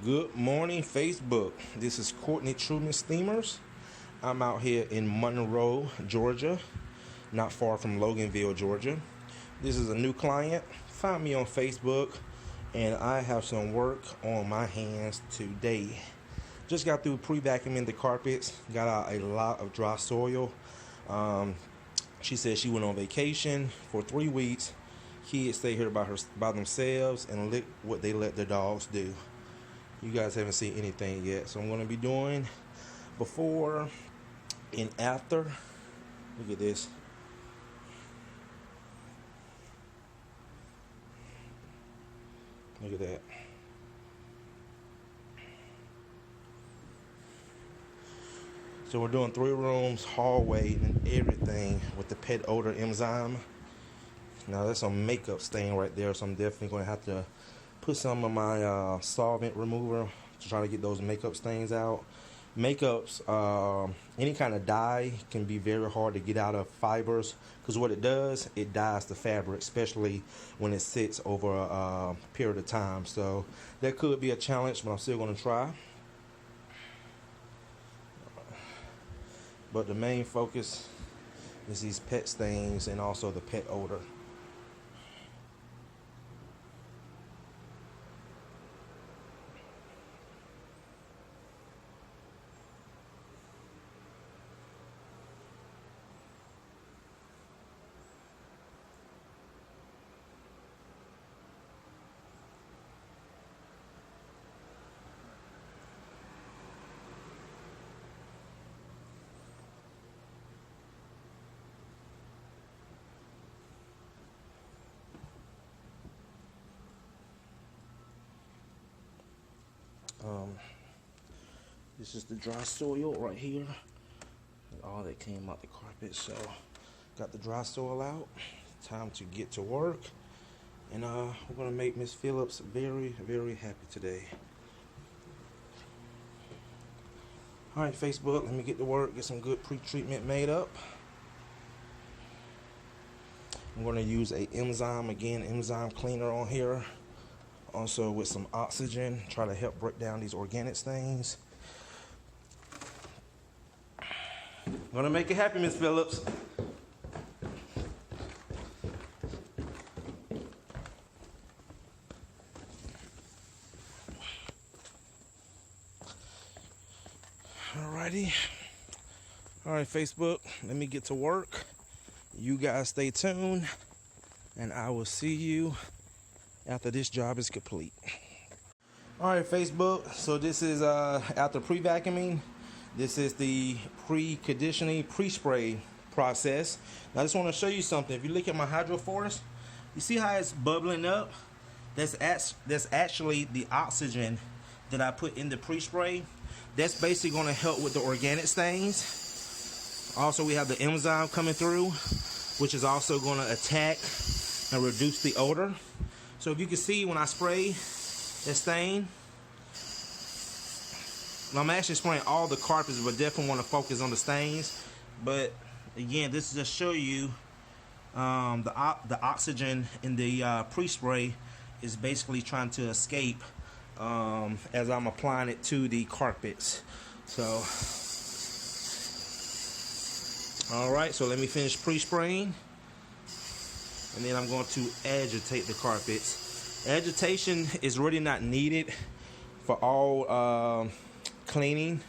Good morning, Facebook. This is Courtney Truman Steamers. I'm out here in Monroe, Georgia, not far from Loganville, Georgia. This is a new client. Find me on Facebook, and I have some work on my hands today. Just got through pre-vacuuming the carpets. Got out a lot of dry soil. She said she went on vacation for 3 weeks. Kids stay here by themselves and look what they let their dogs do. You guys haven't seen anything yet, so I'm going to be doing before and after. Look at this. Look at that. So we're doing 3 rooms, hallway, and everything with the pet odor enzyme. Now there's some makeup stain right there, so I'm definitely going to have to put some of my solvent remover to try to get those makeup stains out. Makeups, any kind of dye can be very hard to get out of fibers, because what it does, it dyes the fabric, especially when it sits over a period of time. So that could be a challenge, but I'm still going to try. But the main focus is these pet stains and also the pet odor. This is the dry soil right here. All that came out the carpet. So got the dry soil out. Time to get to work. And we're gonna make Miss Phillips very, very happy today. All right, Facebook, let me get to work, get some good pre-treatment made up. I'm gonna use a enzyme cleaner on here. Also with some oxygen, try to help break down these organic stains. I'm gonna make it happy, Miss Phillips. Alrighty. All right, Facebook, let me get to work. You guys stay tuned, and I will see you after this job is complete. All right, Facebook, so this is after pre-vacuuming. This is the pre-conditioning, pre-spray process. Now I just want to show you something. If you look at my HydroForce, you see how it's bubbling up? That's actually the oxygen that I put in the pre-spray. That's basically going to help with the organic stains. Also, we have the enzyme coming through, which is also going to attack and reduce the odor. So if you can see when I spray that stain, I'm actually spraying all the carpets, but definitely want to focus on the stains. But again, this is to show you the oxygen in the pre-spray is basically trying to escape as I'm applying it to the carpets. So, all right, so let me finish pre-spraying, and then I'm going to agitate the carpets. Agitation is really not needed for all cleaning.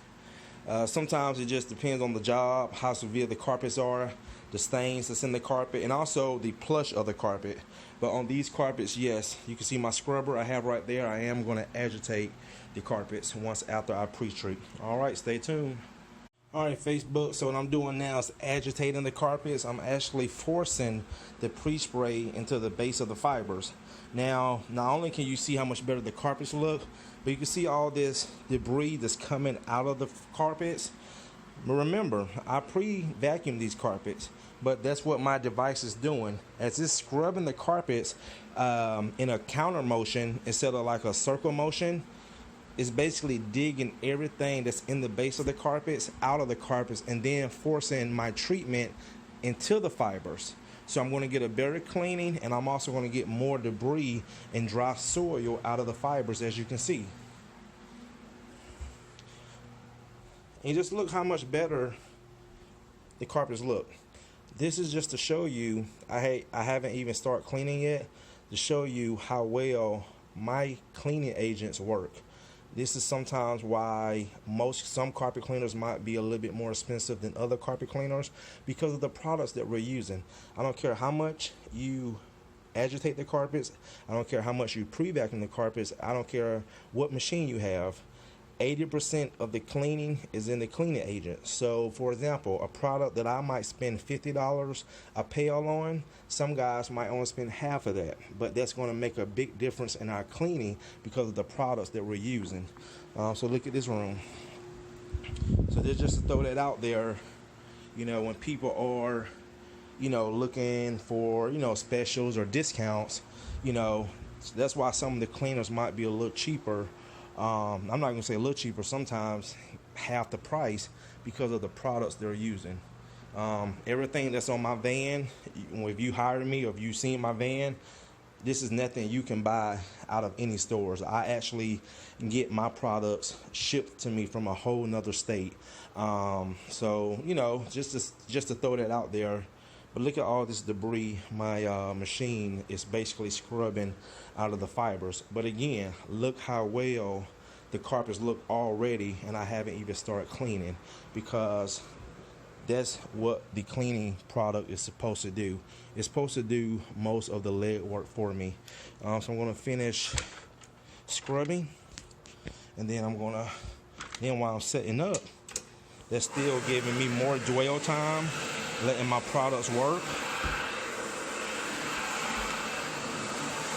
Sometimes it just depends on the job, how severe the carpets are, the stains that's in the carpet, and also the plush of the carpet. But on these carpets, yes, you can see my scrubber I have right there. I am going to agitate the carpets once after I pre-treat. All right, stay tuned. All right, Facebook, so what I'm doing now is agitating the carpets. I'm actually forcing the pre-spray into the base of the fibers. Now, not only can you see how much better the carpets look, but you can see all this debris that's coming out of the carpets. But remember, I pre-vacuumed these carpets, but that's what my device is doing. As it's scrubbing the carpets in a counter motion instead of like a circle motion, it's basically digging everything that's in the base of the carpets out of the carpets and then forcing my treatment into the fibers. So I'm going to get a better cleaning, and I'm also going to get more debris and dry soil out of the fibers, as you can see. And just look how much better the carpets look. This is just to show you, I haven't even started cleaning yet, to show you how well my cleaning agents work. This is sometimes why some carpet cleaners might be a little bit more expensive than other carpet cleaners, because of the products that we're using. I don't care how much you agitate the carpets, I don't care how much you pre-vacuum the carpets, I don't care what machine you have. 80% of the cleaning is in the cleaning agent. So, for example, a product that I might spend $50 a pail on, some guys might only spend half of that. But that's going to make a big difference in our cleaning because of the products that we're using. So look at this room. So this just to throw that out there, you know, when people are, you know, looking for, you know, specials or discounts, you know, that's why some of the cleaners might be a little cheaper. I'm not going to say a little cheaper, sometimes half the price, because of the products they're using. Everything that's on my van, if you hired me or if you've seen my van, this is nothing you can buy out of any stores. I actually get my products shipped to me from a whole nother state. So, you know, just to throw that out there. But look at all this debris my machine is basically scrubbing out of the fibers. But again, look how well the carpets look already, and I haven't even started cleaning, because that's what the cleaning product is supposed to do. It's supposed to do most of the leg work for me. So I'm going to finish scrubbing, and then while I'm setting up, that's still giving me more dwell time, letting my products work.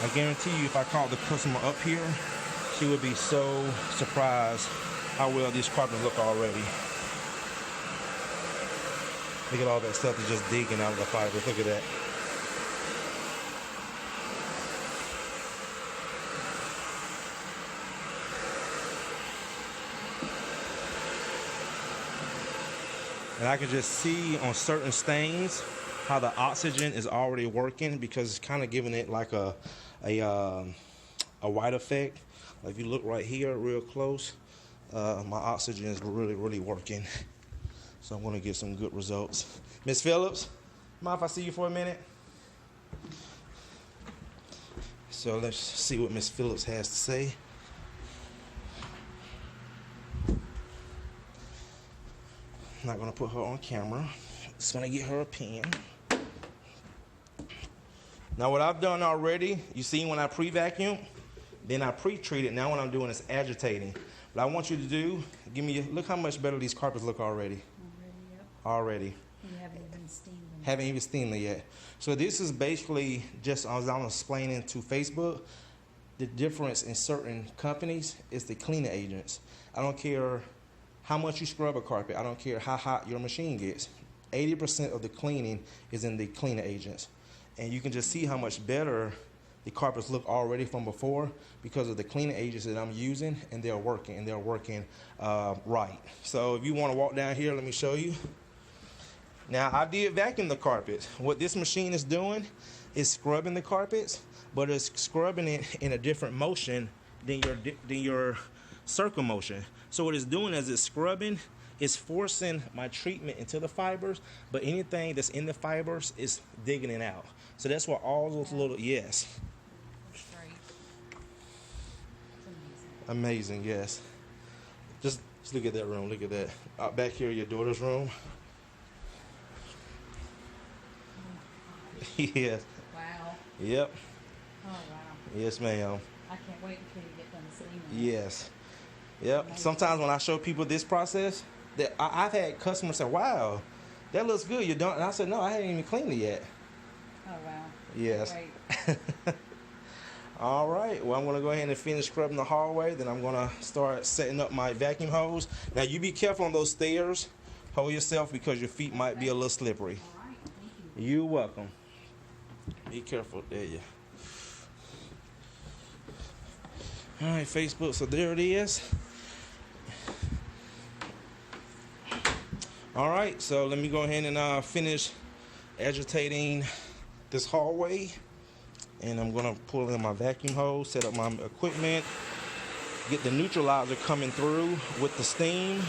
I guarantee you, if I called the customer up here, she would be so surprised how well these carpets look already. Look at all that stuff that's just digging out of the fibers. Look at that. And I can just see on certain stains how the oxygen is already working, because it's kind of giving it like a white effect. Like if you look right here real close, my oxygen is really working. So I'm going to get some good results. Miss Phillips, mind if I see you for a minute? So let's see what Miss Phillips has to say. I'm not going to put her on camera. Just going to get her a pen. Now what I've done already, you see when I pre-vacuum, then I pre-treat it. Now what I'm doing is agitating. What I want you to do, look how much better these carpets look already. Already. You haven't even steamed them. Haven't even steamed them yet. So this is basically, just as I'm explaining to Facebook, the difference in certain companies is the cleaning agents. I don't care how much you scrub a carpet. I don't care how hot your machine gets. 80% of the cleaning is in the cleaning agents. And you can just see how much better the carpets look already from before, because of the cleaning agents that I'm using, and they're working right. So if you want to walk down here, let me show you. Now, I did vacuum the carpets. What this machine is doing is scrubbing the carpets, but it's scrubbing it in a different motion than your circle motion. So what it's doing is it's scrubbing, it's forcing my treatment into the fibers, but anything that's in the fibers is digging it out. So that's why all those little, yes. That's great. It's Amazing, amazing. yes. Just look at that room, look at that. Back here, your daughter's room. Yes. Wow. Yep. Oh, wow. Yes, ma'am. I can't wait until you get done seeing that. Yes. Yep. Amazing. Sometimes when I show people this process, that I've had customers say, "Wow, that looks good. You're done." And I said, "No, I haven't even cleaned it yet." Oh, wow. Yes. Great. All right. Well, I'm going to go ahead and finish scrubbing the hallway. Then I'm going to start setting up my vacuum hose. Now, you be careful on those stairs. Hold yourself, because your feet might be a little slippery. All right. Thank you. You're welcome. Be careful. There you. All right, Facebook. So there it is. All right. So let me go ahead and finish agitating this hallway. And I'm going to pull in my vacuum hose, set up my equipment, get the neutralizer coming through with the steam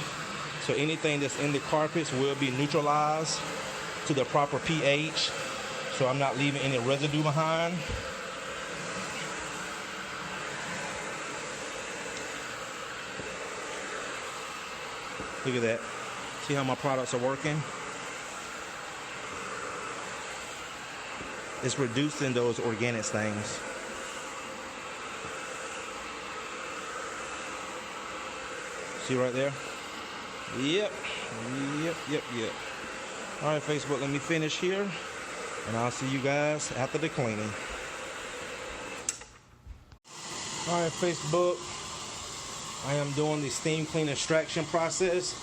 So anything that's in the carpets will be neutralized to the proper pH. So I'm not leaving any residue behind. Look at that. See how my products are working? It's reducing those organic stains. See right there? Yep. All right, Facebook, let me finish here, and I'll see you guys after the cleaning. All right, Facebook, I am doing the steam clean extraction process,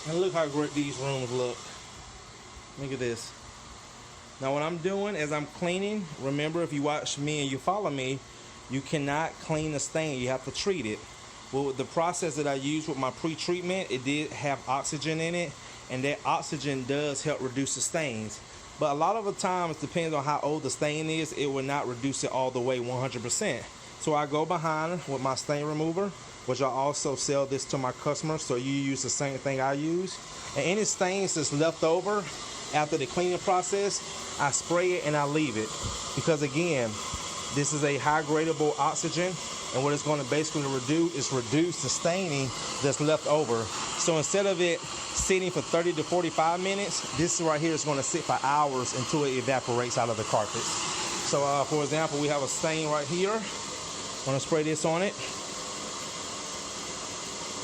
and look how great these rooms look. Look at this. Now what I'm doing as I'm cleaning, remember, if you watch me and you follow me, you cannot clean the stain, you have to treat it. Well, with the process that I used with my pre-treatment, it did have oxygen in it, and that oxygen does help reduce the stains. But a lot of the times, depending on how old the stain is, it will not reduce it all the way 100%. So I go behind with my stain remover, which I also sell this to my customers, so you use the same thing I use. And any stains that's left over after the cleaning process, I spray it and I leave it. Because again, this is a high gradable oxygen, and what it's going to basically reduce the staining that's left over. So instead of it sitting for 30 to 45 minutes, this right here is going to sit for hours until it evaporates out of the carpets. So for example, we have a stain right here. I'm going to spray this on it,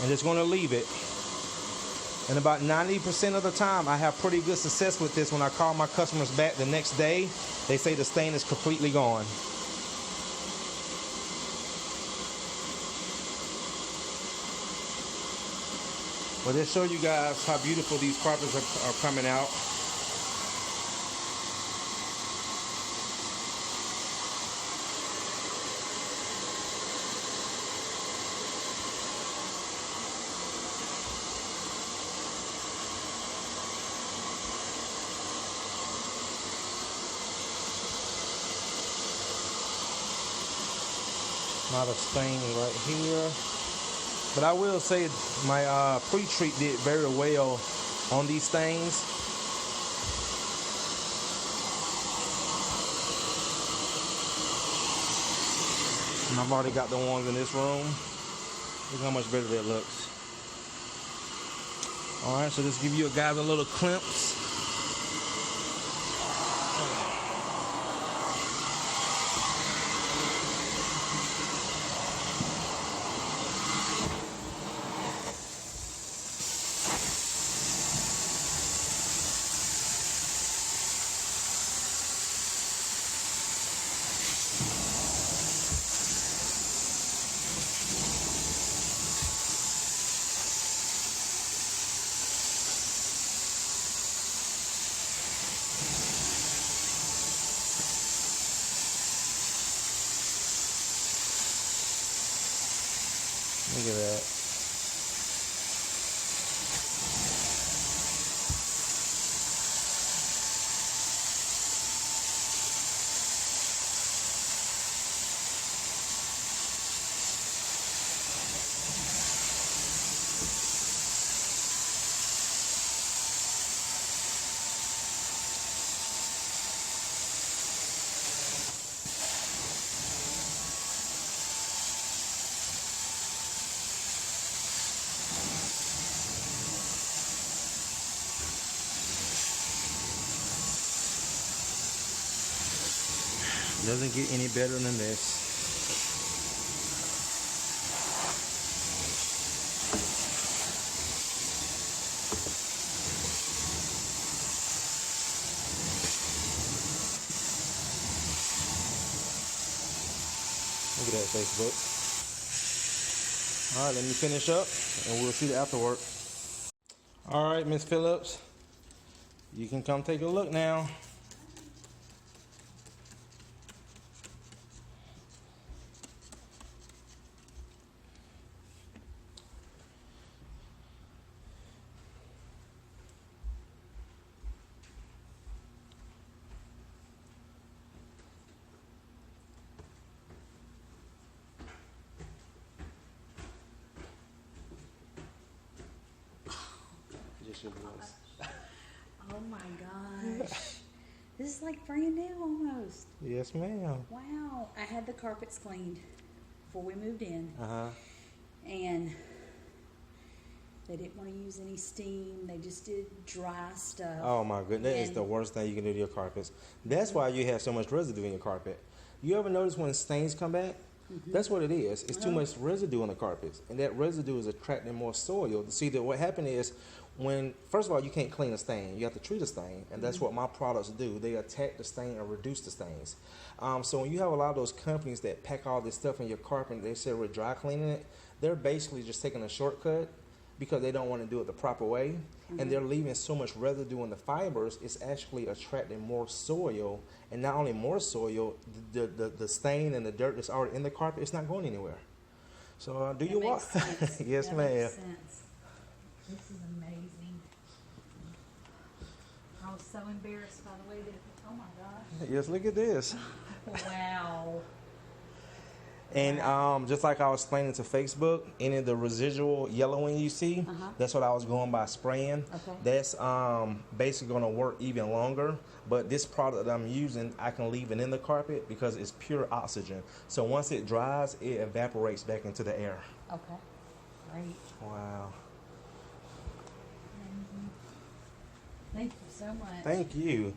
and just going to leave it. And about 90% of the time, I have pretty good success with this. When I call my customers back the next day, they say the stain is completely gone. But just show you guys how beautiful these carpets are coming out. Not a stain right here. But I will say my pre-treat did very well on these stains. And I've already got the ones in this room. Look how much better that looks. Alright, so just give you guys a little glimpse. Look at that. Doesn't get any better than this. Look at that, Facebook. All right, let me finish up and we'll see the afterwork. All right, Miss Phillips, you can come take a look now. your voice. Oh my gosh. This is like brand new almost. Yes, ma'am. Wow. I had the carpets cleaned before we moved in. Uh-huh. And they didn't want to use any steam. They just did dry stuff. Oh my goodness, that is And- the worst thing you can do to your carpets. That's why you have so much residue in your carpet. You ever notice when stains come back? That's what it is. It's too much residue on the carpets, and that residue is attracting more soil. See, that what happened is when, first of all, you can't clean a stain. You have to treat a stain, and that's what my products do. They attack the stain and reduce the stains. So when you have a lot of those companies that pack all this stuff in your carpet, and they say we're dry cleaning it, they're basically just taking a shortcut because they don't want to do it the proper way, and they're leaving so much residue in the fibers. It's actually attracting more soil, and not only more soil, the stain and the dirt that's already in the carpet, it's not going anywhere. So do That you makes want? sense. Yes, That ma'am. makes sense. This is amazing. I was so embarrassed by the way that. Oh my gosh! Yes, look at this. Wow. And just like I was explaining to Facebook, any of the residual yellowing you see, that's what I was going by spraying. Okay. That's basically going to work even longer. But this product that I'm using, I can leave it in the carpet because it's pure oxygen. So once it dries, it evaporates back into the air. Okay. Great. Wow. Thank you so much. Thank you.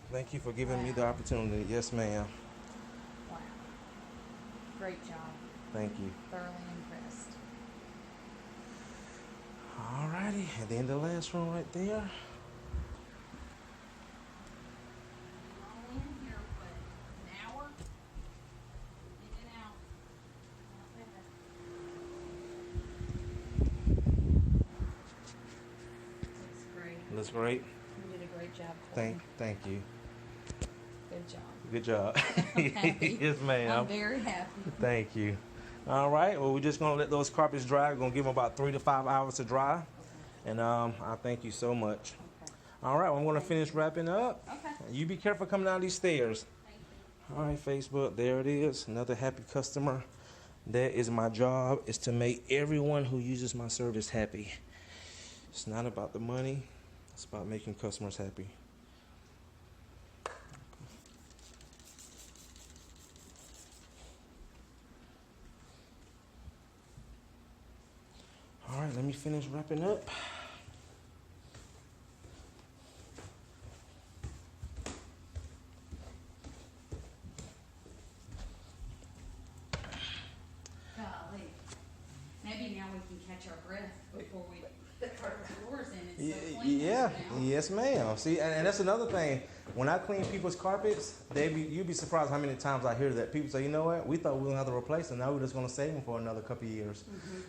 Thank you for giving me the opportunity. Yes, ma'am. Wow. Great job. Thank you. Thoroughly impressed. Alrighty. And then the last one right there. All in here, what, an hour? In and out. Looks great. Looks great. You did a great job. Courtney. Thank you. Good job. Good job. I'm happy. Yes, ma'am. I'm very happy. Thank you. All right. Well, we're just gonna let those carpets dry. We're gonna give them about 3 to 5 hours to dry. And I thank you so much. Okay. All right. Well, I'm gonna finish wrapping up. Okay. You be careful coming down these stairs. Thank you. All right, Facebook. There it is. Another happy customer. That is my job. Is to make everyone who uses my service happy. It's not about the money. It's about making customers happy. All right, let me finish wrapping up. Golly. Maybe now we can catch our breath before we put our floors in. It's so clean Yeah, now. yes, ma'am. See, and that's another thing. When I clean people's carpets, you'd be surprised how many times I hear that people say, you know what, we thought we were going to have to replace them. Now we're just going to save them for another couple of years.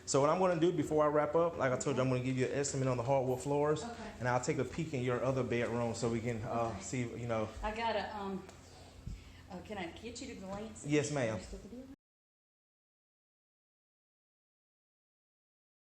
So what I'm going to do before I wrap up, like I told you, I'm going to give you an estimate on the hardwood floors. Okay. And I'll take a peek in your other bedroom so we can see, you know. I gotta, can I get you to glance? Yes, ma'am.